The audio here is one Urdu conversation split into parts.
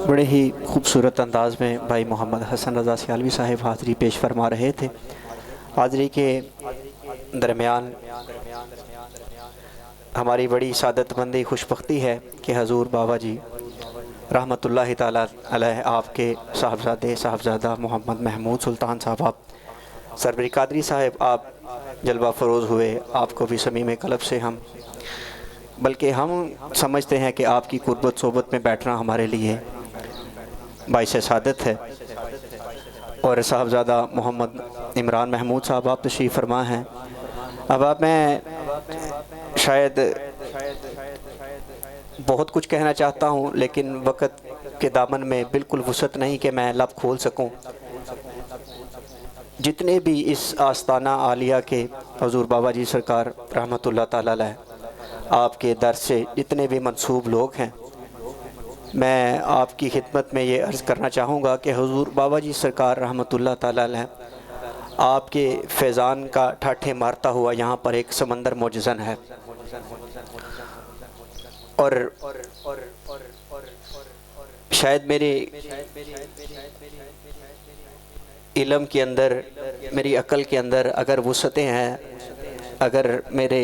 بڑے ہی خوبصورت انداز میں بھائی محمد حسن رضا سیالوی صاحب حاضری پیش فرما رہے تھے۔ حاضری کے درمیان ہماری بڑی سعادت مندی خوشبختی ہے کہ حضور بابا جی رحمۃ اللہ تعالیٰ علیہ آپ کے صاحبزادہ محمد محمود سلطان صاحب آپ سربری قادری صاحب آپ جلوہ فروز ہوئے۔ آپ کو بھی صمیم قلب سے بلکہ ہم سمجھتے ہیں کہ آپ کی قربت صحبت میں بیٹھنا ہمارے لیے باعث سعادت ہے۔ اور صاحبزادہ محمد عمران محمود صاحب آپ تشریف فرما ہیں۔ اب میں شاید بہت کچھ کہنا چاہتا ہوں، لیکن وقت کے دامن میں بالکل وسعت نہیں کہ میں لب کھول سکوں۔ جتنے بھی اس آستانہ عالیہ کے حضور بابا جی سرکار رحمۃ اللہ تعالیٰ علیہ آپ کے در سے جتنے بھی منسوب لوگ ہیں، میں آپ کی خدمت میں یہ عرض کرنا چاہوں گا کہ حضور بابا جی سرکار رحمۃ اللہ تعالیٰ علیہ آپ کے فیضان کا ٹھاٹھے مارتا ہوا یہاں پر ایک سمندر معجزن ہے، اور شاید میرے علم کے اندر، میری عقل کے اندر اگر وسعتیں ہیں، اگر میرے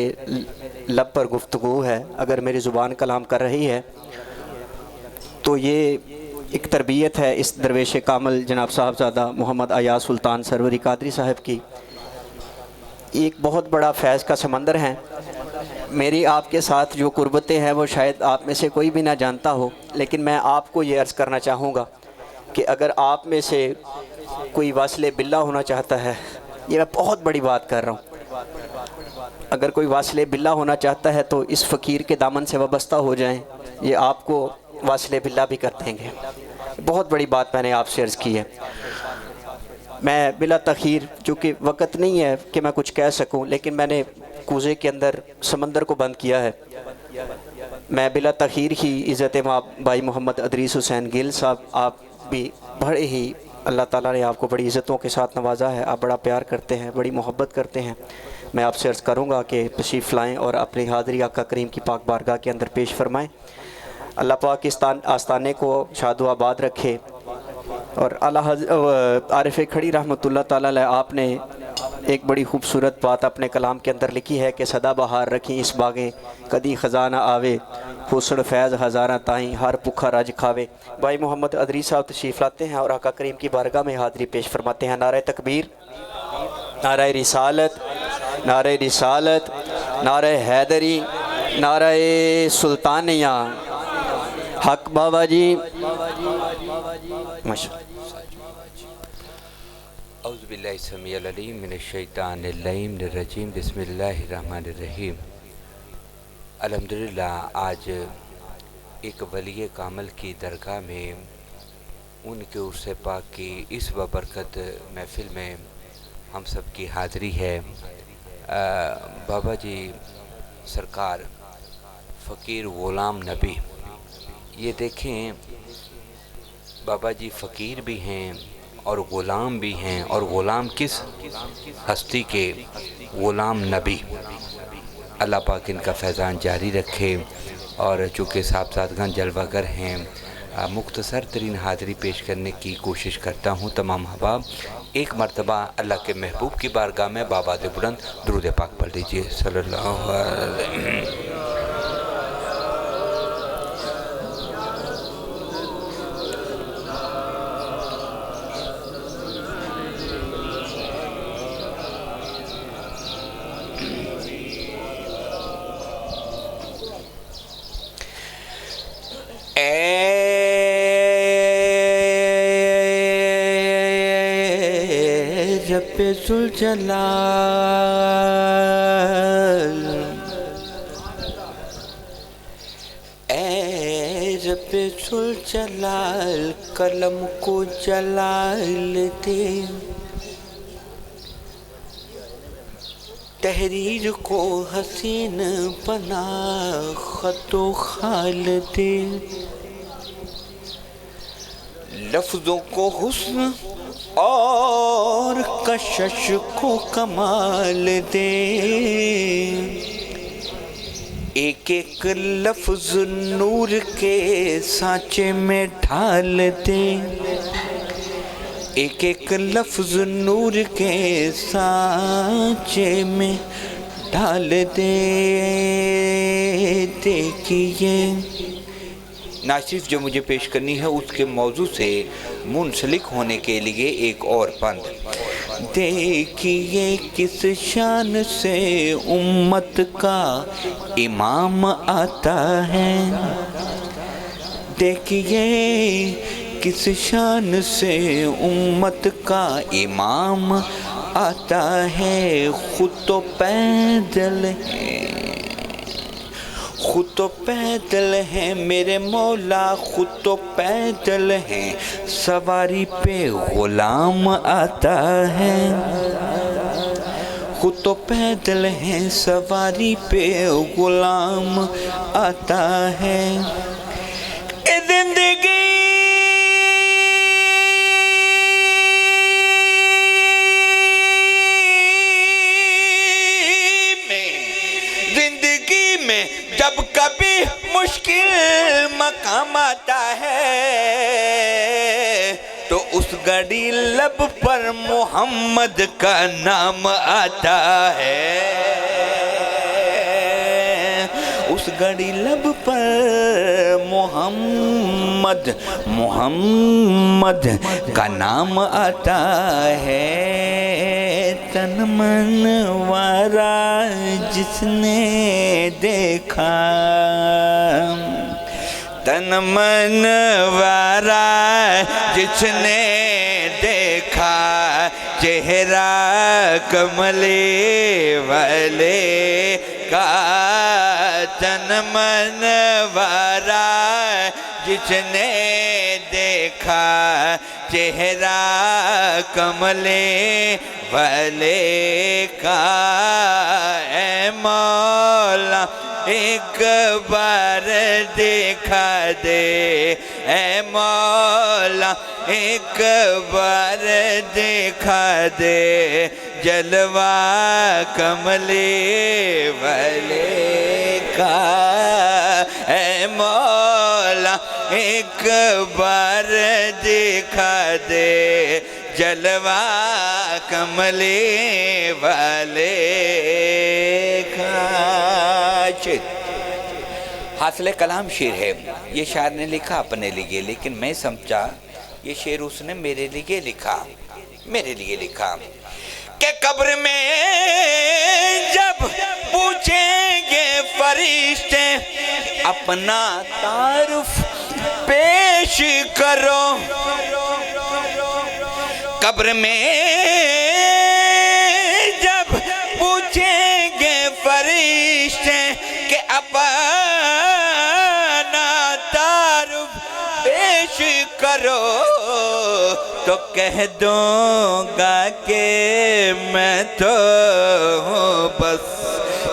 لب پر گفتگو ہے، اگر میری زبان کلام کر رہی ہے، تو یہ ایک تربیت ہے اس درویش کامل جناب صاحبزادہ محمد ایاز سلطان سروری قادری صاحب کی۔ ایک بہت بڑا فیض کا سمندر ہے۔ میری آپ کے ساتھ جو قربتیں ہیں وہ شاید آپ میں سے کوئی بھی نہ جانتا ہو، لیکن میں آپ کو یہ عرض کرنا چاہوں گا کہ اگر آپ میں سے کوئی واصل باللہ ہونا چاہتا ہے، یہ میں بہت بڑی بات کر رہا ہوں، اگر کوئی واصل باللہ ہونا چاہتا ہے تو اس فقیر کے دامن سے وابستہ ہو جائیں، یہ آپ کو واصل باللہ بھی کر دیں گے۔ بہت بڑی بات میں نے آپ سے عرض کی ہے۔ میں بلا تاخیر، چونکہ وقت نہیں ہے کہ میں کچھ کہہ سکوں، لیکن میں نے کوزے کے اندر سمندر کو بند کیا ہے، میں بلا تاخیر ہی عزت مآب بھائی محمد ادریس حسین گل صاحب، آپ بھی بڑے ہی اللہ تعالیٰ نے آپ کو بڑی عزتوں کے ساتھ نوازا ہے، آپ بڑا پیار کرتے ہیں، بڑی محبت کرتے ہیں۔ میں آپ سے عرض کروں گا کہ تشریف لائیں اور اپنی حاضری آقا کریم کی پاک بارگاہ کے اندر پیش فرمائیں۔ اللہ پاک اس آستانے کو شاد و آباد رکھے۔ اور عارف کھڑی رحمۃ اللہ تعالیٰ علیہ آپ نے ایک بڑی خوبصورت بات اپنے کلام کے اندر لکھی ہے کہ سدا بہار رکھی اس باغیں، کدی خزانہ آوے، حسن فیض ہزاراں تائیں، ہر بھوکھا رج کھاوے۔ بھائی محمد ادریس صاحب تشریف لاتے ہیں اور آقا کریم کی بارگاہ میں حاضری پیش فرماتے ہیں۔ نعرہ تکبیر، نعرہ رسالت، نعرہ رسالت، نعرہ حیدری، نعرہ سلطانیہ، حق بابا جی۔ اعوذ باللہ السمیع العلیم من الشیطان اللعین الرجیم، بسم اللہ الرحمن الرحیم۔ الحمدللہ آج ایک ولی کامل کی درگاہ میں ان کے عرص پاک کی اس بابرکت محفل میں ہم سب کی حاضری ہے۔ بابا جی سرکار فقیر غلام نبی، یہ دیکھیں بابا جی فقیر بھی ہیں اور غلام بھی ہیں، اور غلام کس ہستی کے؟ غلام نبی۔ اللہ پاک ان کا فیضان جاری رکھے۔ اور چونکہ صاحبزادگان جلوہ گر ہیں، مختصر ترین حاضری پیش کرنے کی کوشش کرتا ہوں۔ تمام احباب ایک مرتبہ اللہ کے محبوب کی بارگاہ میں باباد بلند درود پاک پڑھ لیجئے صلی اللہ علیہ وسلم۔ رب ذوالجلال، اے رب ذوالجلال، قلم کو جلال دے، تحریر کو حسین بنا، خط و خال دے، لفظوں کو حسن اور کشش کو کمال دے، ایک ایک لفظ نور کے سانچے میں ڈھال دے، ایک ایک لفظ نور کے سانچے میں ڈال دے۔ دیکھیے نعت شریف جو مجھے پیش کرنی ہے اس کے موضوع سے منسلک ہونے کے لیے ایک اور بند۔ دیکھیے کس شان سے امت کا امام آتا ہے، دیکھیے کس شان سے امت کا امام آتا ہے۔ خود تو پیدل ہے، خود تو پیدل ہیں میرے مولا، خود تو پیدل ہیں، سواری پہ غلام آتا ہے۔ خود تو پیدل ہیں، سواری پہ غلام آتا ہے۔ اے زندگی میں جب کبھی مشکل مقام آتا ہے تو اس گھڑی لب پر محمد کا نام آتا ہے، اس گھڑی لب پر محمد کا نام آتا ہے۔ تن من وارا جس نے دیکھا، تن من وارا جس نے دیکھا، چہرہ کملے والے کا، تن من وارا جس نے دیکھا، چہرہ کملے والے کا۔ اے مولا ایک بار دکھا دے، اے مولا ایک بار دکھا دے، جلوہ کملے والے کا۔ اے مولا ایک بار دکھا دے، جلوہ کملے والے کا۔ شعر حاصل کلام شعر ہے، یہ شاعر نے لکھا اپنے لیے، لیکن میں سمجھا یہ شعر اس نے میرے لیے لکھا کہ قبر میں جب پوچھیں گے فرشتے اپنا تعارف پیش کرو، قبر میں جب پوچھیں گے فرشتے کہ اپنا تعارف پیش کرو، تو کہہ دوں گا کہ میں تو ہوں بس،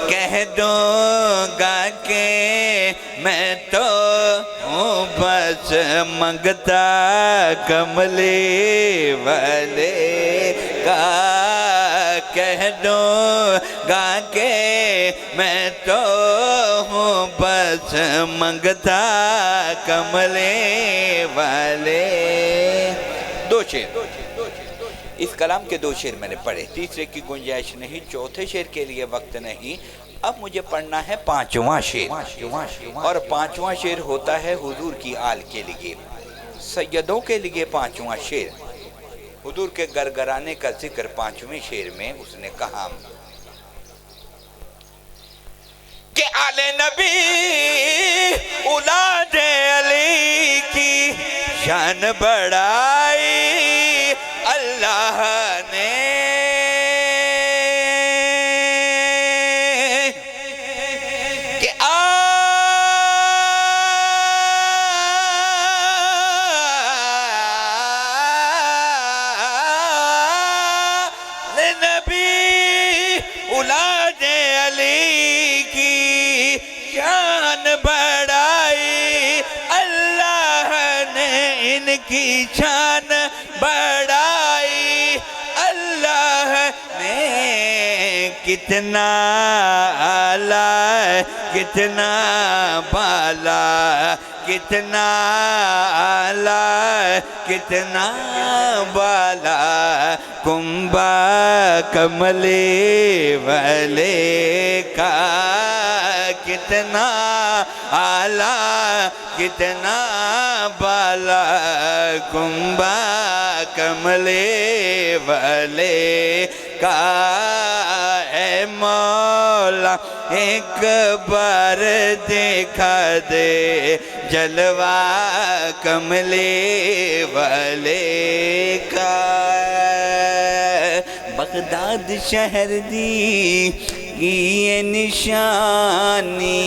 کہہ دوں گا کہ میں تو ہوں بس منگتا کملے والے کا، کہہ دوں گا کہ میں تو ہوں بس منگتا کملے والے۔ دو شعر، اس کلام کے دو شعر میں نے پڑھے، تیسرے کی گنجائش نہیں، چوتھے شعر کے لیے وقت نہیں۔ اب مجھے پڑھنا ہے پانچواں شعر، اور پانچواں شعر ہوتا ہے حضور کی آل کے لیے، سیدوں کے لیے پانچواں شعر۔ حضور کے گرگرانے کا ذکر پانچویں شعر میں اس نے کہا کہ آل نبی اولاد علی کی شان بڑھائی اللہ نے، کہ آل نبی اولاد علی کی شان بڑھائی اللہ نے، ان کی شان بڑھائی اللہ نے، کتنا اعلیٰ کتنا بالا کتنا اعلیٰ کتنا بالا کنبہ کملی والے کا کتنا اعلیٰ کتنا بالا کنبہ کملی والے کا اے مولا ایک بار دکھا دے جلوہ کملی والے کا بغداد شہر دی یہ نشانی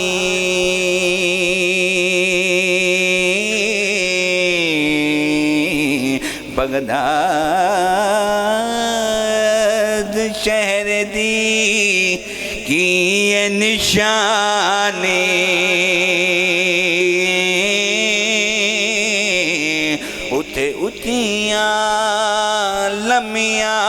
بغداد شہر دی کی یہ نشانی اٹھے اٹھیاں لمیاں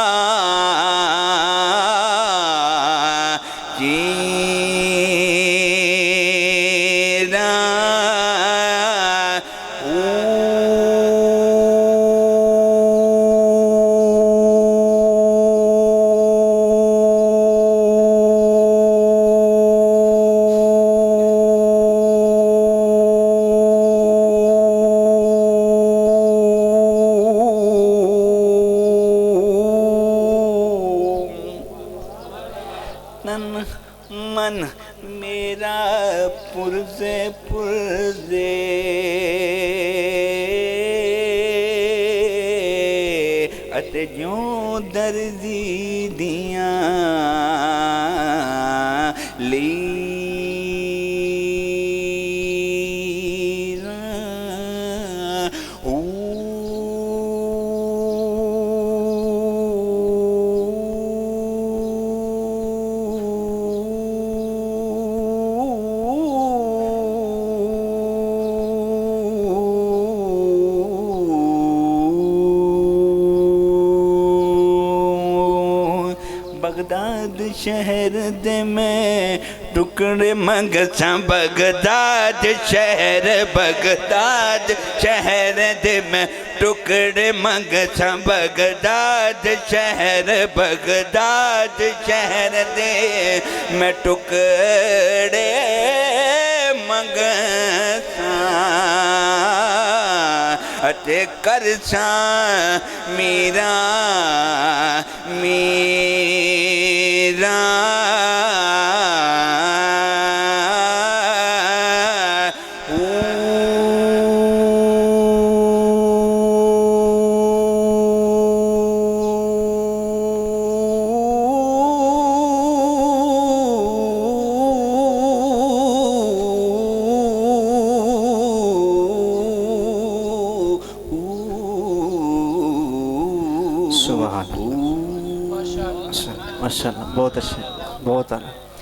من میرا پرزے پرزے اتے جوں درزی دیاں بغداد شہر دے میں ٹکڑے منگساں بغداد شہر بغداد شہر دے میں ٹکڑے منگساں بغداد شہر بغداد شہر دے میں ٹکڑے منگساں اتے کرساں میرا سبحان اللہ ماشاءاللہ بہت اچھے بہت اعلیٰ